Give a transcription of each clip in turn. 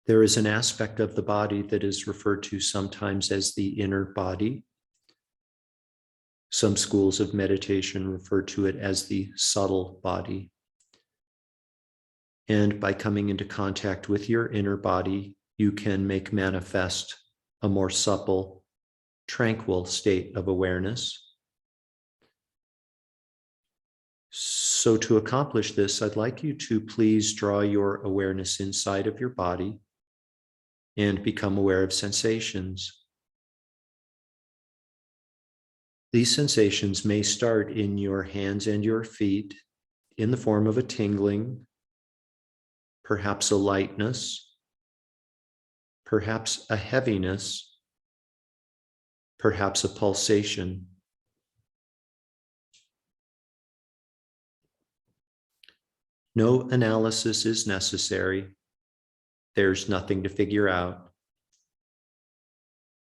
There is an aspect of the body that is referred to sometimes as the inner body. Some schools of meditation refer to it as the subtle body. And by coming into contact with your inner body, you can make manifest a more supple, tranquil state of awareness. So to accomplish this, I'd like you to please draw your awareness inside of your body and become aware of sensations. These sensations may start in your hands and your feet in the form of a tingling, perhaps a lightness, perhaps a heaviness, perhaps a pulsation. No analysis is necessary. There's nothing to figure out.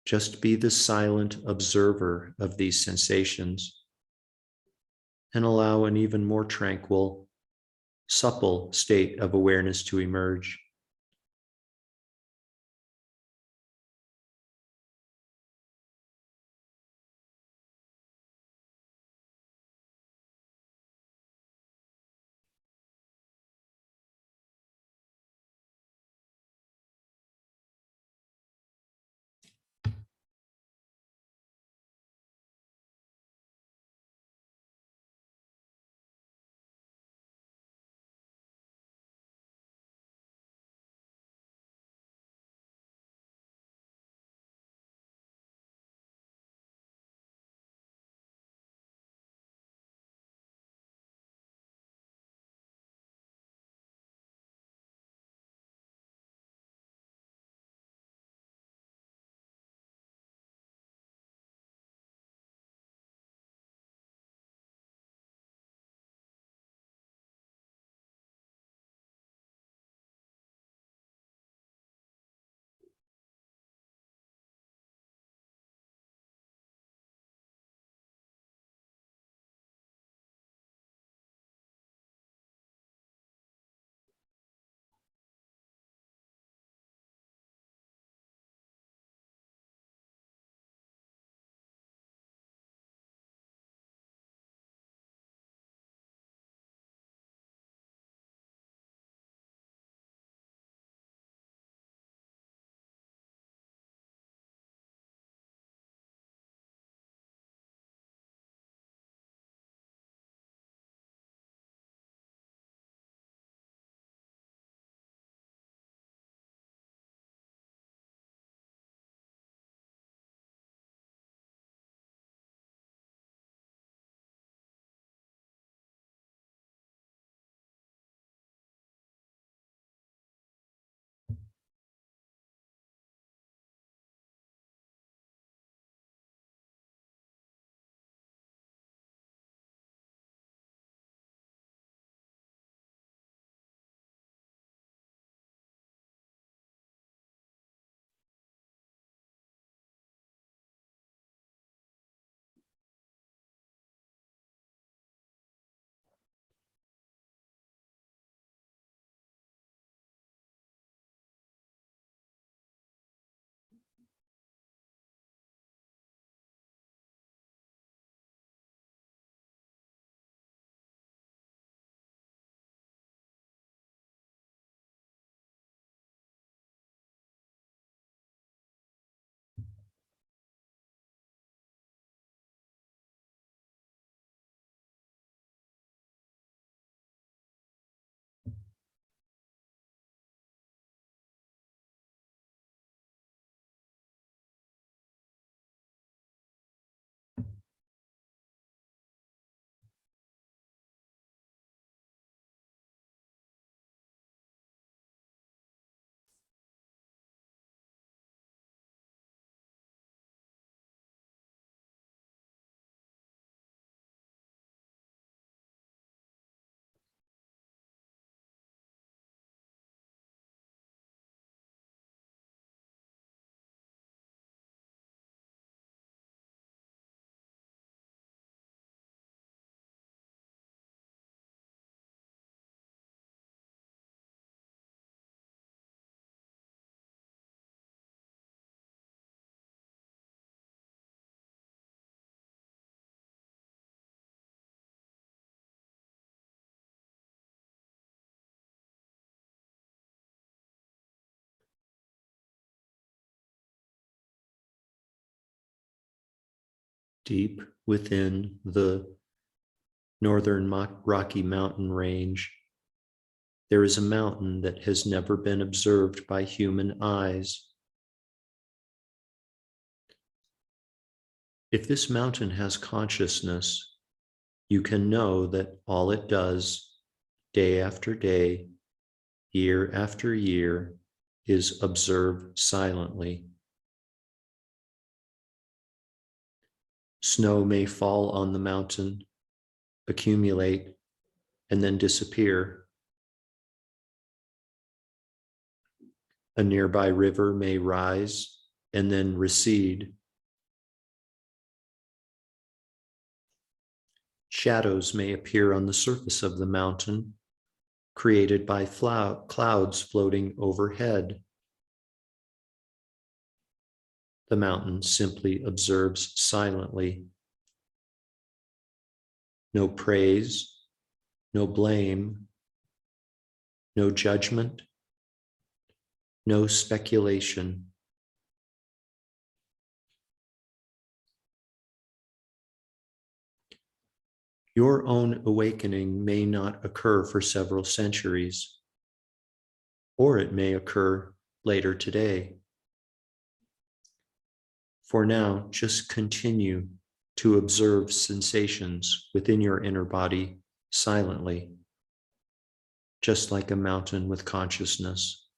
Just be the silent observer of these sensations and allow an even more tranquil, supple state of awareness to emerge. deep within the northern Rocky Mountain range, there is a mountain that has never been observed by human eyes. If this mountain has consciousness, you can know that all it does, day after day, year after year, is observe silently. Snow may fall on the mountain, accumulate, and then disappear. A nearby river may rise and then recede. Shadows may appear on the surface of the mountain, created by clouds floating overhead. The mountain simply observes silently. No praise, no blame, no judgment, no speculation. Your own awakening may not occur for several centuries, or it may occur later today. For now, just continue to observe sensations within your inner body silently, just like a mountain with consciousness.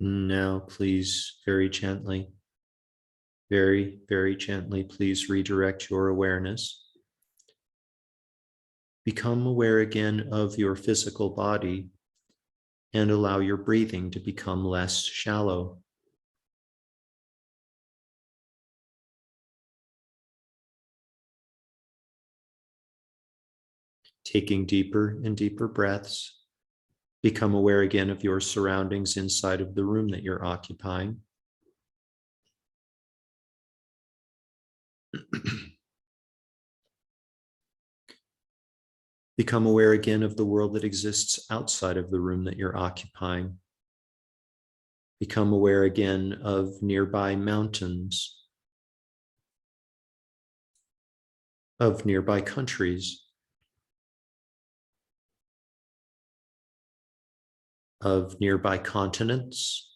Now, please, very gently, please redirect your awareness. Become aware again of your physical body and allow your breathing to become less shallow. Taking deeper and deeper breaths, become aware again of your surroundings inside of the room that you're occupying. Become aware again of the world that exists outside of the room that you're occupying. Become aware again of nearby mountains, of nearby countries, of nearby continents,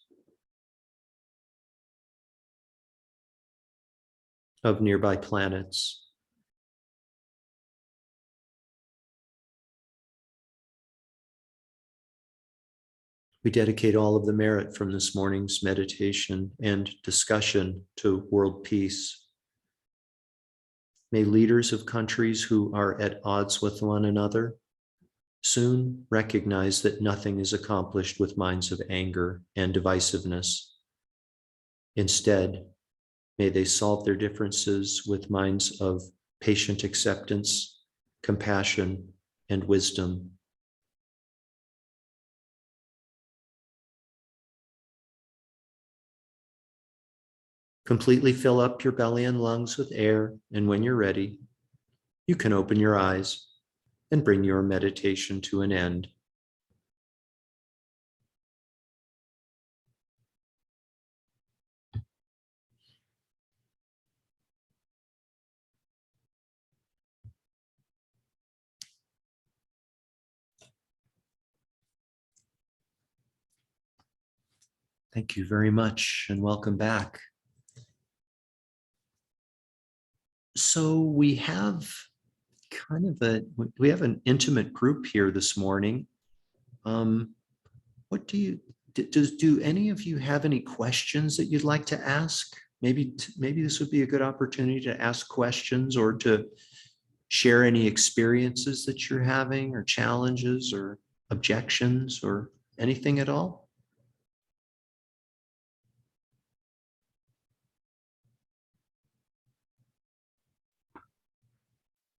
of nearby planets. We dedicate all of the merit from this morning's meditation and discussion to world peace. May leaders of countries who are at odds with one another soon recognize that nothing is accomplished with minds of anger and divisiveness. Instead, may they solve their differences with minds of patient acceptance, compassion, and wisdom. Completely fill up your belly and lungs with air, and when you're ready, you can open your eyes and bring your meditation to an end. Thank you very much and welcome back. So we have an intimate group here this morning. What do any of you have any questions that you'd like to ask? Maybe this would be a good opportunity to ask questions or to share any experiences that you're having or challenges or objections or anything at all.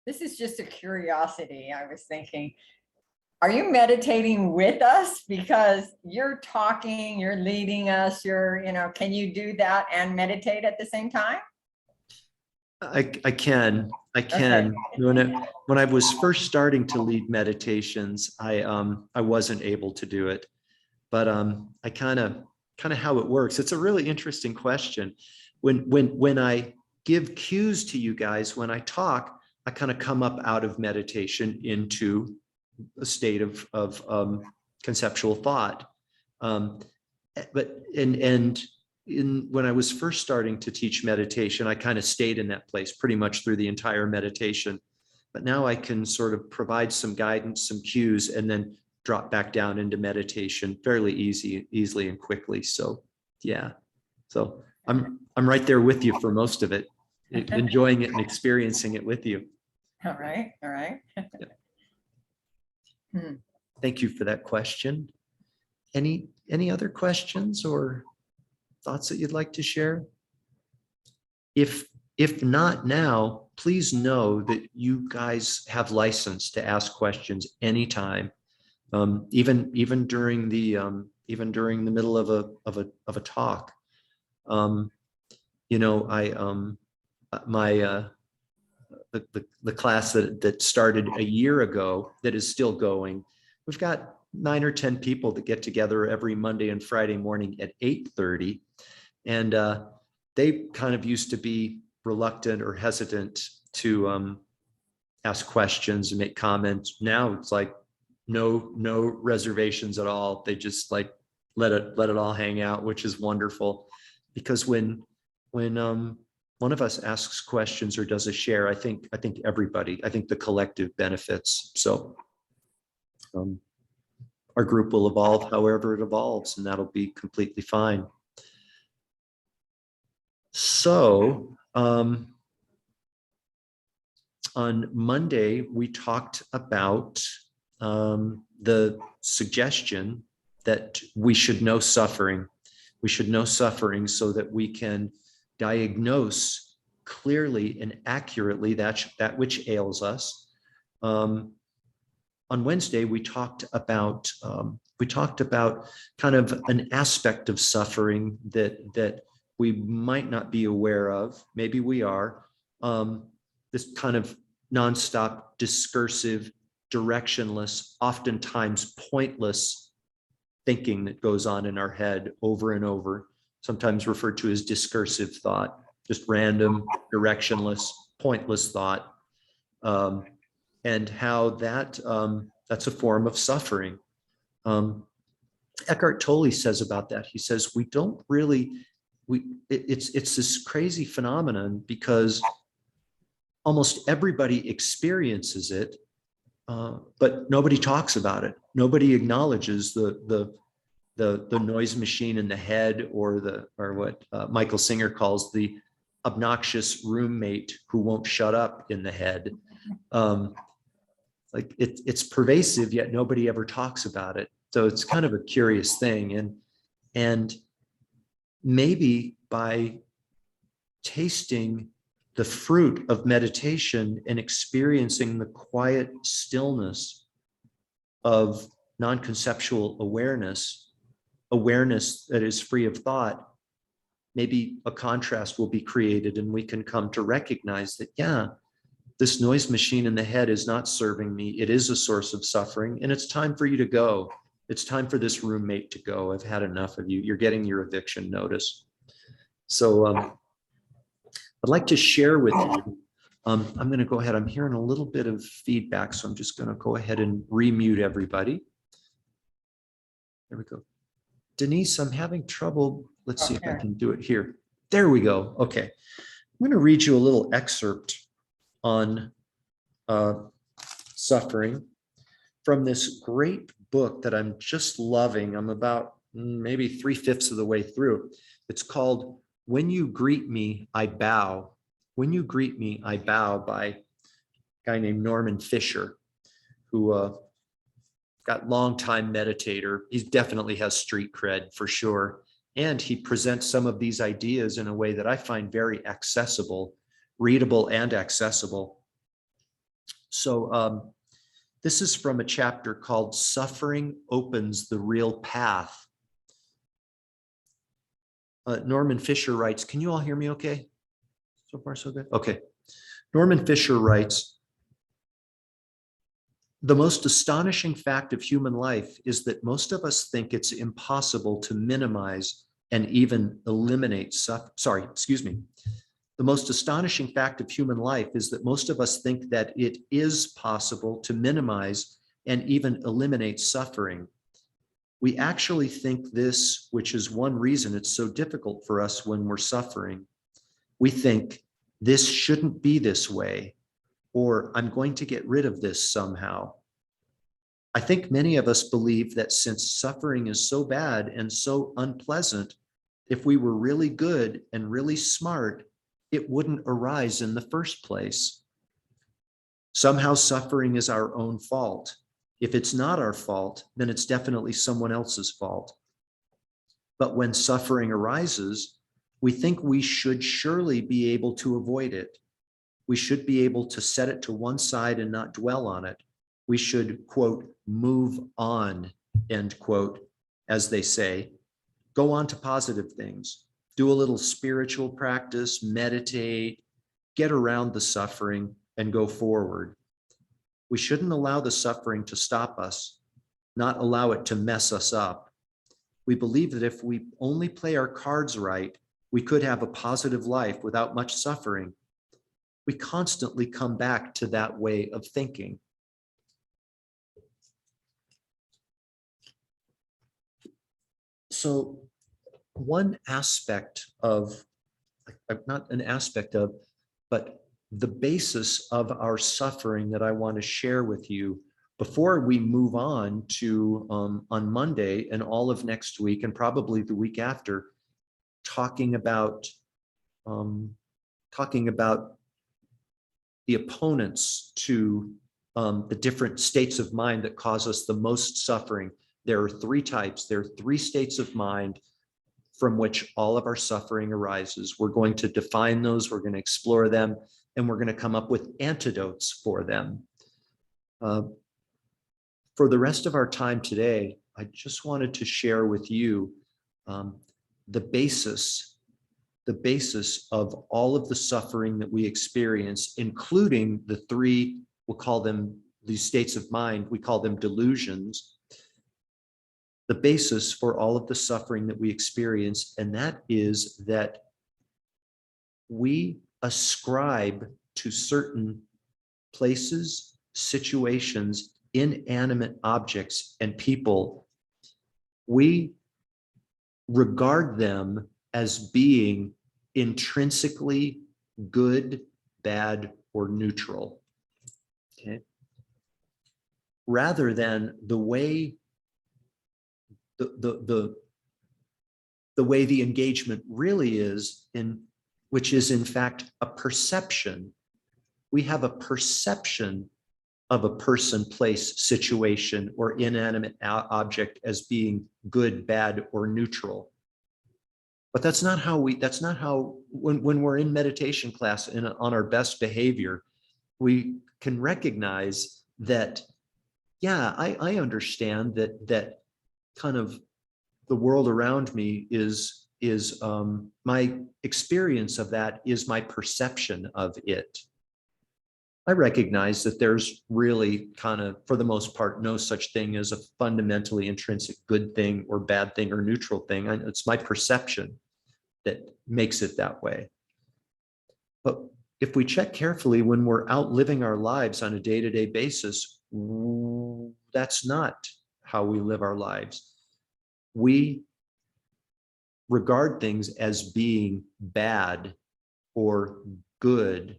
This is just a curiosity. I was thinking, are you meditating with us? Because you're talking, you're leading us, can you do that and meditate at the same time? I can. Okay. When I was first starting to lead meditations, I wasn't able to do it, but I kind of kind of how it works. It's a really interesting question. When I give cues to you guys, when I talk, I kind of come up out of meditation into a state of conceptual thought. But when I was first starting to teach meditation, I kind of stayed in that place pretty much through the entire meditation. But now I can sort of provide some guidance, some cues, and then drop back down into meditation fairly easily and quickly. So yeah, so I'm right there with you for most of it, enjoying it and experiencing it with you. All right, all right. Thank you for that question. Any other questions or thoughts that you'd like to share? If not now, please know that you guys have license to ask questions anytime, even during the middle of a talk. You know, the class that started a year ago that is still going, we've got 9 or 10 people that get together every Monday and Friday morning at 8:30, and they kind of used to be reluctant or hesitant to ask questions and make comments. Now it's like no reservations at all. They just like let it all hang out, which is wonderful. Because when one of us asks questions or does a share, I think the collective benefits. So our group will evolve however it evolves, and that'll be completely fine. So on Monday, we talked about the suggestion that we should know suffering. We should know suffering so that we can diagnose clearly and accurately that which ails us. On Wednesday, we talked about kind of an aspect of suffering that we might not be aware of. Maybe we are. This kind of nonstop, discursive, directionless, oftentimes pointless thinking that goes on in our head over and over, sometimes referred to as discursive thought, just random, directionless, pointless thought, and how that's a form of suffering. Eckhart Tolle says about that. He says we don't really. It's this crazy phenomenon because almost everybody experiences it, but nobody talks about it. Nobody acknowledges the noise machine in the head, or what Michael Singer calls the obnoxious roommate who won't shut up in the head. Like it's pervasive, yet nobody ever talks about it. So it's kind of a curious thing, and maybe by tasting the fruit of meditation and experiencing the quiet stillness of non-conceptual awareness that is free of thought, maybe a contrast will be created and we can come to recognize that, yeah, this noise machine in the head is not serving me. It is a source of suffering, and it's time for you to go. It's time for this roommate to go. I've had enough of you. You're getting your eviction notice. So I'd like to share with you. I'm going to go ahead. I'm hearing a little bit of feedback, so I'm just going to go ahead and remute everybody. There we go. Denise, I'm having trouble. Let's see if I can do it here. There we go. Okay. I'm going to read you a little excerpt on suffering from this great book that I'm just loving. I'm about maybe 3/5 of the way through. It's called When You Greet Me, I Bow. When You Greet Me, I Bow, by a guy named Norman Fisher, who got longtime meditator. He definitely has street cred for sure. And he presents some of these ideas in a way that I find very accessible, readable and accessible. So this is from a chapter called Suffering Opens the Real Path. Norman Fisher writes, can you all hear me okay? So far, so good? Okay. Norman Fisher writes, the most astonishing fact of human life is that most of us think it's impossible to minimize and even eliminate the most astonishing fact of human life is that most of us think that it is possible to minimize and even eliminate suffering. We actually think this, which is one reason it's so difficult for us when we're suffering. We think this shouldn't be this way, or I'm going to get rid of this somehow. I think many of us believe that since suffering is so bad and so unpleasant, if we were really good and really smart, it wouldn't arise in the first place. Somehow suffering is our own fault. If it's not our fault, then it's definitely someone else's fault. But when suffering arises, we think we should surely be able to avoid it. We should be able to set it to one side and not dwell on it. We should, quote, move on, end quote, as they say. Go on to positive things. Do a little spiritual practice, meditate, get around the suffering, and go forward. We shouldn't allow the suffering to stop us, not allow it to mess us up. We believe that if we only play our cards right, we could have a positive life without much suffering. We constantly come back to that way of thinking. So one aspect of, not an aspect of, but the basis of our suffering that I want to share with you before we move on to on Monday and all of next week and probably the week after, talking about the opponents to the different states of mind that cause us the most suffering. There are three types. There are three states of mind from which all of our suffering arises. We're going to define those, we're going to explore them, and we're going to come up with antidotes for them. For the rest of our time today, I just wanted to share with you the basis of all of the suffering that we experience, including the three, we'll call them these states of mind, we call them delusions. The basis for all of the suffering that we experience, and that is that we ascribe to certain places, situations, inanimate objects, and people, we regard them as being intrinsically good, bad, or neutral. Okay. Rather than the way the way the engagement really is, which is in fact a perception. We have a perception of a person, place, situation, or inanimate object as being good, bad, or neutral. But that's not how when we're in meditation class and on our best behavior, we can recognize that, yeah, I understand that kind of the world around me is my experience of that is my perception of it. I recognize that there's really kind of, for the most part, no such thing as a fundamentally intrinsic good thing or bad thing or neutral thing. It's my perception that makes it that way. But if we check carefully when we're out living our lives on a day-to-day basis, that's not how we live our lives. We regard things as being bad or good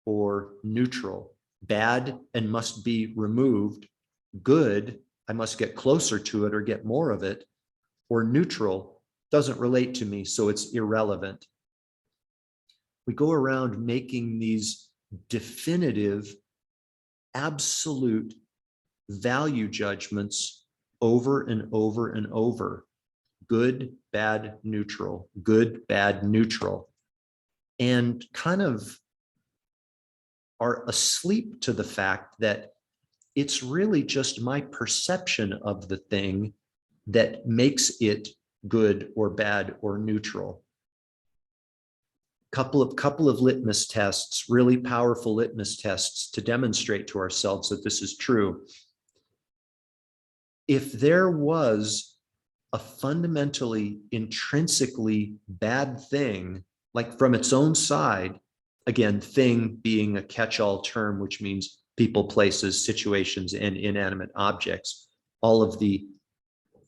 or neutral. Bad and must be removed. Good, I must get closer to it or get more of it. Or neutral, doesn't relate to me, so it's irrelevant. We go around making these definitive, absolute value judgments over and over and over. Good, bad, neutral, good, bad, neutral. And kind of are asleep to the fact that it's really just my perception of the thing that makes it good or bad or neutral. Couple of litmus tests, really powerful litmus tests to demonstrate to ourselves that this is true. If there was a fundamentally, intrinsically bad thing, like from its own side, again, thing being a catch-all term, which means people, places, situations, and inanimate objects, all of the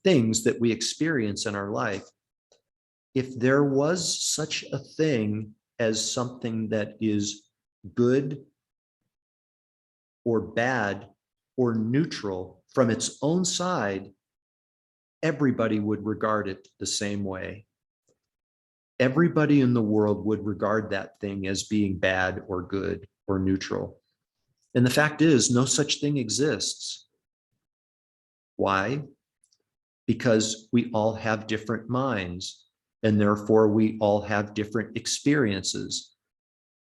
things that we experience in our life. If there was such a thing as something that is good or bad or neutral from its own side, everybody would regard it the same way. Everybody in the world would regard that thing as being bad or good or neutral. And the fact is, no such thing exists. Why? Because we all have different minds, and therefore we all have different experiences.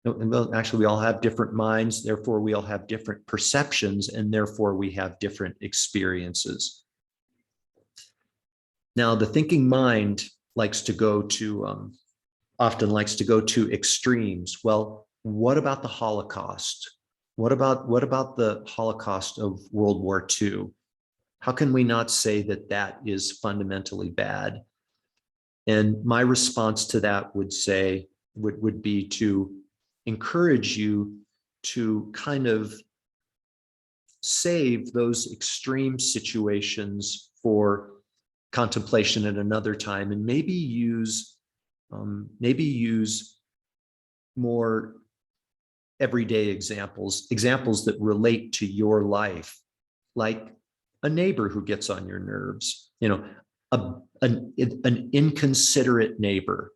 Well, actually, we all have different minds, therefore we all have different perceptions, and therefore we have different experiences. Now, the thinking mind likes to go to, often likes to go to extremes. Well, what about the Holocaust? What about the Holocaust of World War II? How can we not say that that is fundamentally bad? And my response to that would be to encourage you to kind of save those extreme situations for contemplation at another time, and maybe use more everyday examples that relate to your life, like a neighbor who gets on your nerves, an inconsiderate neighbor.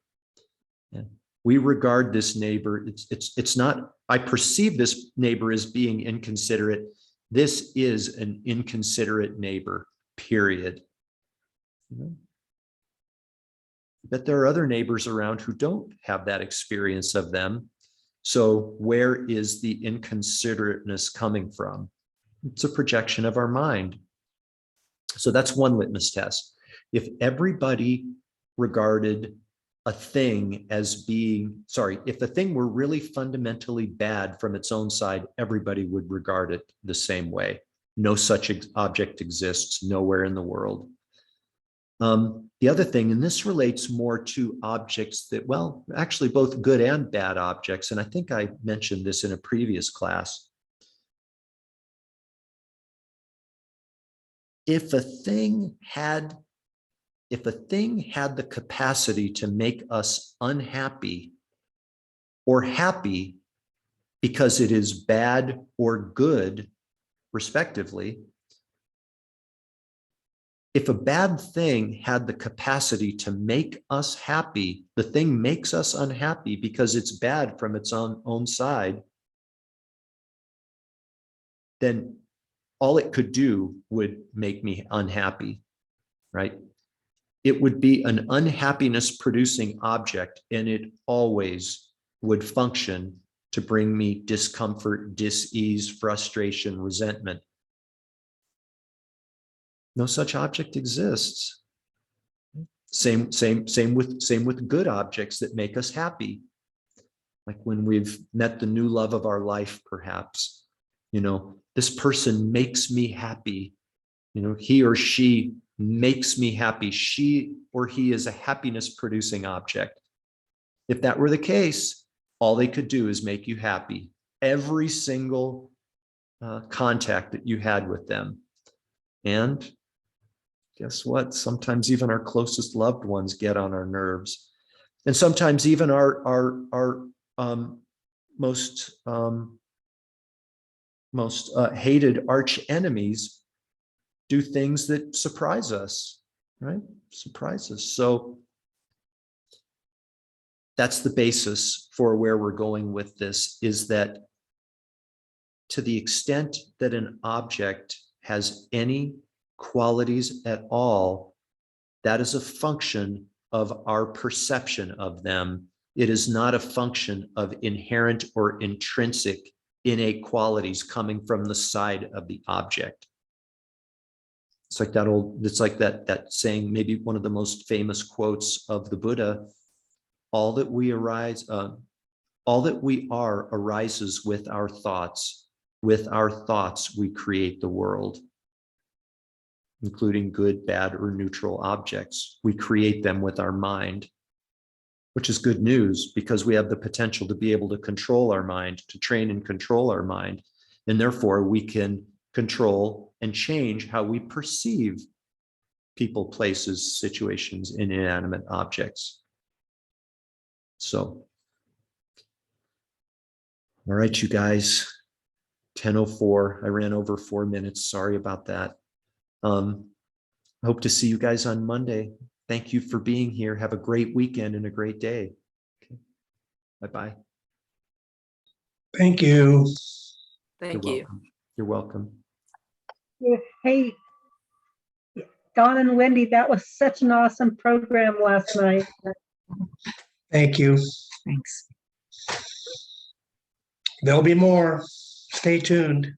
We regard this neighbor, it's not, I perceive this neighbor as being inconsiderate. This is an inconsiderate neighbor, period. But there are other neighbors around who don't have that experience of them. So where is the inconsiderateness coming from? It's a projection of our mind. So that's one litmus test. If everybody regarded a thing as being, if a thing were really fundamentally bad from its own side, everybody would regard it the same way. No such object exists nowhere in the world. The other thing, and this relates more to objects that, well, actually both good and bad objects, and I think I mentioned this in a previous class. If a thing had the capacity to make us unhappy or happy because it is bad or good, respectively, if a bad thing had the capacity to make us happy, the thing makes us unhappy because it's bad from its own side, then all it could do would make me unhappy, right? It would be an unhappiness producing object, and it always would function to bring me discomfort, dis-ease, frustration, resentment. No such object exists. Same with good objects that make us happy. Like when we've met the new love of our life, perhaps, this person makes me happy. He or she makes me happy. She or he is a happiness producing object. If that were the case, all they could do is make you happy. Every single contact that you had with them. And guess what? Sometimes even our closest loved ones get on our nerves. And sometimes even our most hated arch enemies do things that surprise us, right? Surprise us. So that's the basis for where we're going with this, is that to the extent that an object has any qualities at all, that is a function of our perception of them. It is not a function of inherent or intrinsic innate qualities coming from the side of the object. It's like that saying, maybe one of the most famous quotes of the Buddha: all that we are arises with our thoughts. With our thoughts, we create the world. including good, bad, or neutral objects. We create them with our mind, which is good news because we have the potential to be able to control our mind, to train and control our mind. And therefore, we can control and change how we perceive people, places, situations, and inanimate objects. So, all right, you guys, 10:04. I ran over 4 minutes. Sorry about that. Hope to see you guys on Monday. Thank you for being here. Have a great weekend and a great day. Okay. Bye-bye. Thank you. Thank You're you. welcome. You're welcome. Hey, Don and Wendy, that was such an awesome program last night. Thank you. Thanks. There'll be more. Stay tuned.